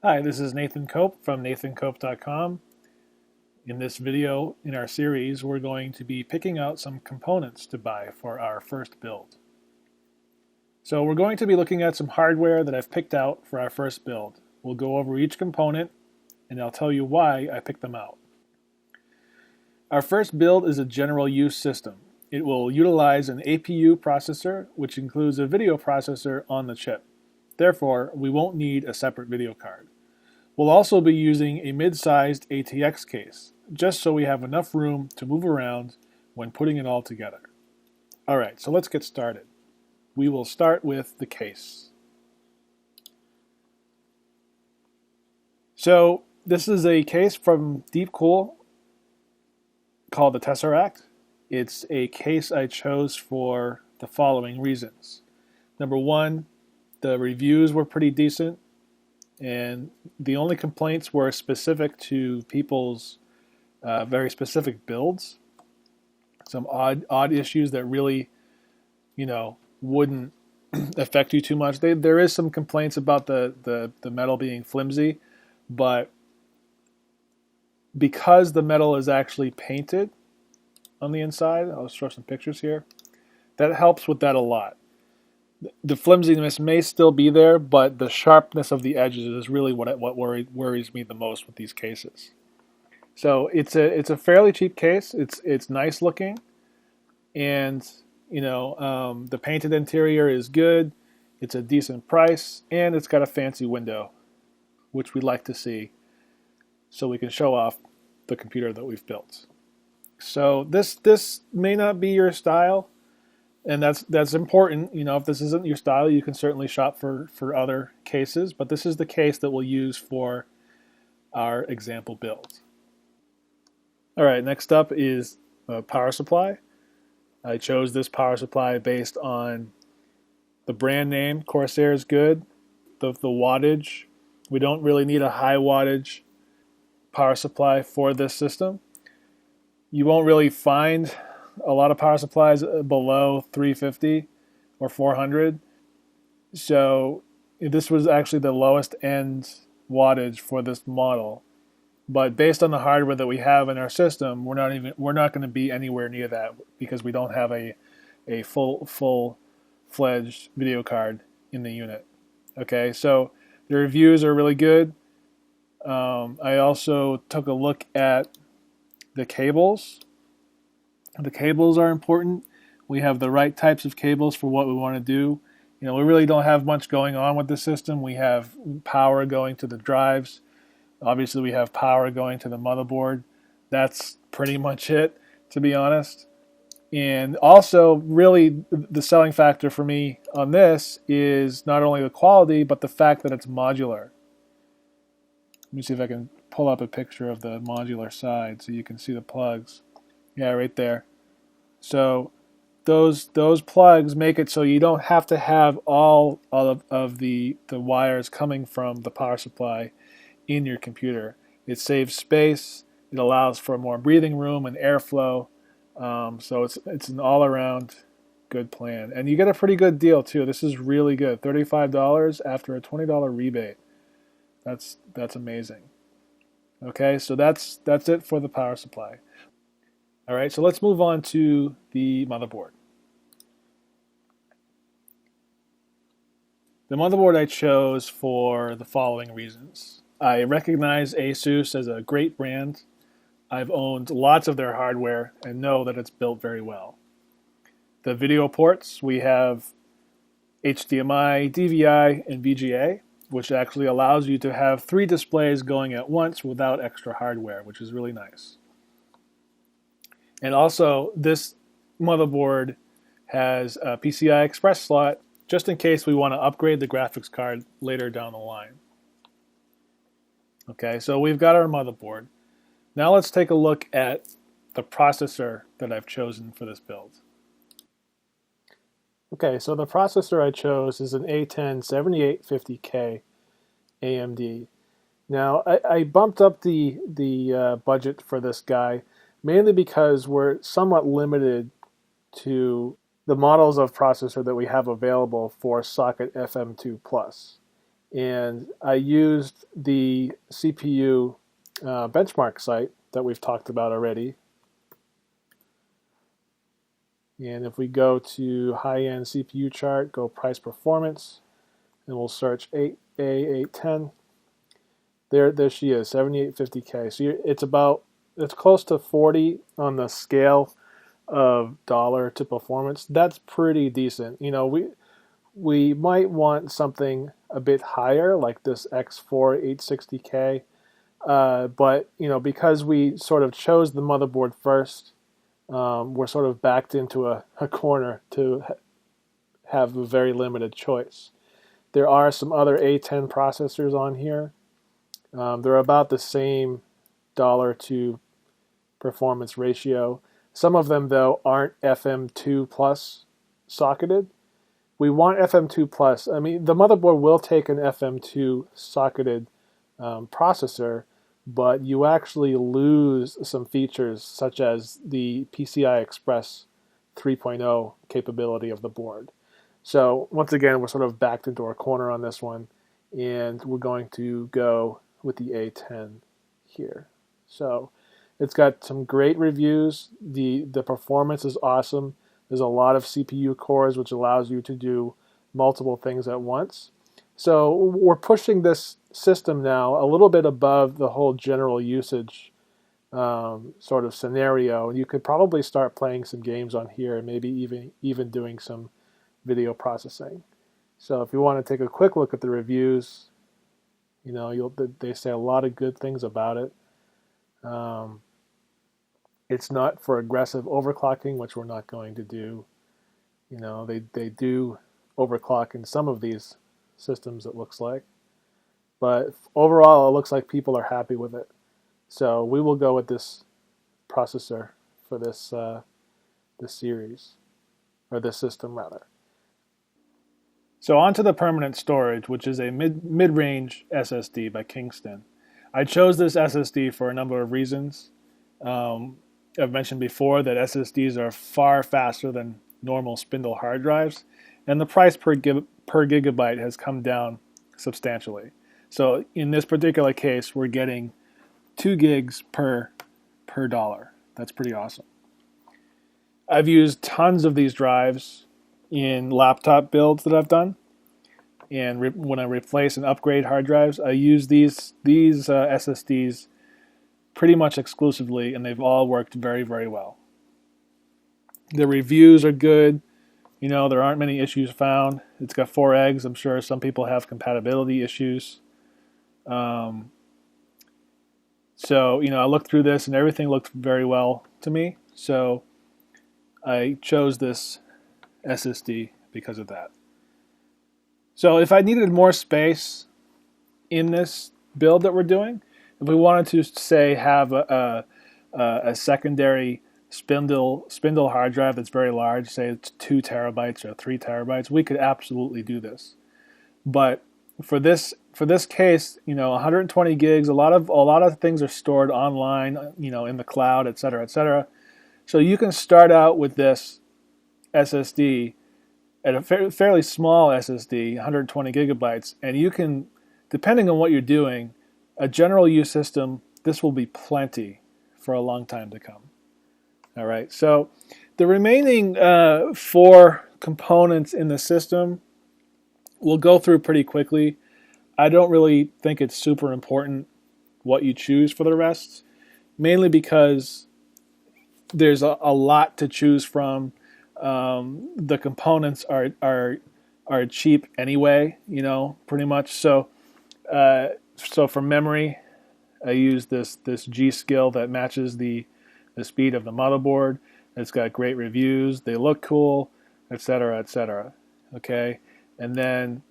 Hi, this is Nathan Cope from nathancope.com. In this video in our series, we're going to be picking out some components to buy for our first build. So we're going to be looking at some hardware that I've picked out for our first build. We'll go over each component and I'll tell you why I picked them out. Our first build is a general use system. It will utilize an APU processor, which includes a video processor on the chip. Therefore, we won't need a separate video card. We'll also be using a mid-sized ATX case, just so we have enough room to move around when putting it all together. Alright, so let's get started. We will start with the case. So this is a case from Deepcool called the Tesseract. It's a case I chose for the following reasons. Number one, the reviews were pretty decent, and the only complaints were specific to people's very specific builds. Some odd issues that really, wouldn't affect you too much. There is some complaints about the metal being flimsy, but because the metal is actually painted on the inside, I'll show some pictures here, that helps with that a lot. The flimsiness may still be there, but the sharpness of the edges is really what worries me the most with these cases. So it's a fairly cheap case. It's nice looking, and the painted interior is good. It's a decent price, and it's got a fancy window, which we like to see, so we can show off the computer that we've built. So this may not be your style. And that's important. If this isn't your style, you can certainly shop for other cases, but this is the case that we'll use for our example build. All right, next up is a power supply. I chose this power supply based on the brand name. Corsair is good. The wattage, we don't really need a high wattage power supply for this system. You won't really find a lot of power supplies below 350 or 400. So this was actually the lowest end wattage for this model. But based on the hardware that we have in our system, we're not going to be anywhere near that because we don't have a full-fledged video card in the unit. Okay, so the reviews are really good. I also took a look at the cables. The cables are important. We have the right types of cables for what we want to do. We really don't have much going on with the system. We have power going to the drives. Obviously, we have power going to the motherboard. That's pretty much it, to be honest. And also, really, the selling factor for me on this is not only the quality, but the fact that it's modular. Let me see if I can pull up a picture of the modular side so you can see the plugs. Yeah, right there. So those plugs make it so you don't have to have all of the wires coming from the power supply in your computer. It saves space. It allows for more breathing room and airflow. So it's an all-around good plan. And you get a pretty good deal too. This is really good. $35 after a $20 rebate. That's amazing. Okay, so that's it for the power supply. All right, so let's move on to the motherboard. The motherboard I chose for the following reasons. I recognize ASUS as a great brand. I've owned lots of their hardware and know that it's built very well. The video ports, we have HDMI, DVI, and VGA, which actually allows you to have 3 displays going at once without extra hardware, which is really nice. And also, this motherboard has a PCI Express slot just in case we want to upgrade the graphics card later down the line. Okay, so we've got our motherboard. Now let's take a look at the processor that I've chosen for this build. Okay, so the processor I chose is an A10 7850K AMD. Now, I bumped up the budget for this guy mainly because we're somewhat limited to the models of processor that we have available for Socket FM2 Plus. And I used the CPU benchmark site that we've talked about already. And if we go to high-end CPU chart, go price performance, and we'll search A810. There she is, 7850K. So it's close to 40 on the scale of dollar to performance. That's pretty decent. You know, we might want something a bit higher, like this X4 860K. But you know, because we sort of chose the motherboard first, we're sort of backed into a corner to have a very limited choice. There are some other A10 processors on here. They're about the same dollar to performance ratio. Some of them, though, aren't FM2 plus socketed. We want FM2 plus. I mean, the motherboard will take an FM2 socketed processor, but you actually lose some features such as the PCI Express 3.0 capability of the board. So once again, we're sort of backed into our corner on this one, and we're going to go with the A10 here. So it's got some great reviews. The performance is awesome. There's a lot of CPU cores, which allows you to do multiple things at once. So we're pushing this system now a little bit above the whole general usage sort of scenario. You could probably start playing some games on here, and maybe even doing some video processing. So if you want to take a quick look at the reviews, you know, they say a lot of good things about it. It's not for aggressive overclocking, which we're not going to do. You know, they do overclock in some of these systems, it looks like. But overall, it looks like people are happy with it. So we will go with this processor for this series, or this system rather. So on to the permanent storage, which is a mid-range SSD by Kingston. I chose this SSD for a number of reasons. I've mentioned before that SSDs are far faster than normal spindle hard drives, and the price per gigabyte has come down substantially. So in this particular case, we're getting 2 gigs per dollar. That's pretty awesome. I've used tons of these drives in laptop builds that I've done, and when I replace and upgrade hard drives, I use these SSDs pretty much exclusively, and they've all worked very, very well. The reviews are good. You know, there aren't many issues found. It's got 4 eggs. I'm sure some people have compatibility issues. So, you know, I looked through this and everything looked very well to me. So I chose this SSD because of that. So if I needed more space in this build that we're doing, if we wanted to, say, have a secondary spindle hard drive that's very large, say it's 2 terabytes or 3 terabytes, we could absolutely do this. But for this case, you know, 120 gigs, a lot of things are stored online, you know, in the cloud, et cetera, et cetera. So you can start out with this SSD at a fairly small SSD, 120 gigabytes, and you can, depending on what you're doing, a general use system, this will be plenty for a long time to come. All right, so the remaining 4 components in the system we'll go through pretty quickly. I don't really think it's super important what you choose for the rest, mainly because there's a lot to choose from. The components are cheap anyway, you know, pretty much. So for memory, I use this G.Skill that matches the speed of the motherboard. It's got great reviews. They look cool, etc., etc. Okay, and then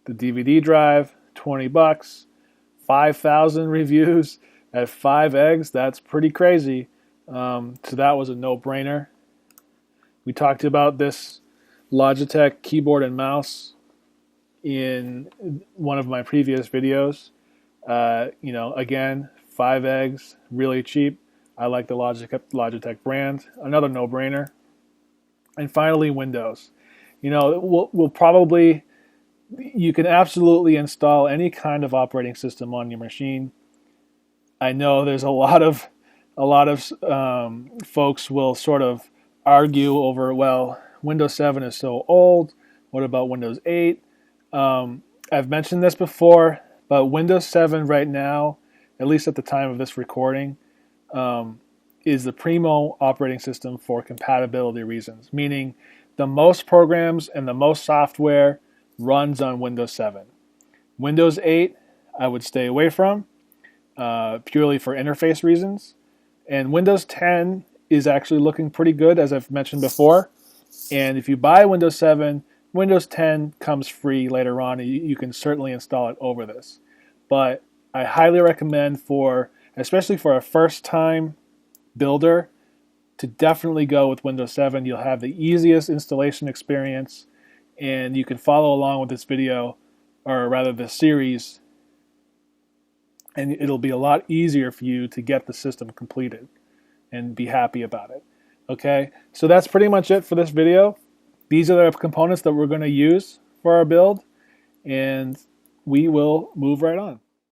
the DVD drive, $20, 5,000 reviews at 5 eggs. That's pretty crazy. So that was a no-brainer. We talked about this Logitech keyboard and mouse in one of my previous videos. You know, again, 5 eggs, really cheap. I like the Logitech brand. Another no-brainer. And finally, Windows. You know, we'll probably You can absolutely install any kind of operating system on your machine. I know there's a lot of folks will sort of argue over, well, Windows 7 is so old. What about Windows 8? I've mentioned this before, but Windows 7 right now, at least at the time of this recording, is the primo operating system for compatibility reasons, meaning the most programs and the most software runs on Windows 7. Windows 8, I would stay away from, purely for interface reasons. And Windows 10 is actually looking pretty good, as I've mentioned before. And if you buy Windows 7, Windows 10 comes free later on, and you can certainly install it over this. But I highly recommend, especially for a first-time builder, to definitely go with Windows 7. You'll have the easiest installation experience, and you can follow along with this video, or rather this series, and it'll be a lot easier for you to get the system completed and be happy about it. Okay, so that's pretty much it for this video. These are the components that we're going to use for our build, and we will move right on.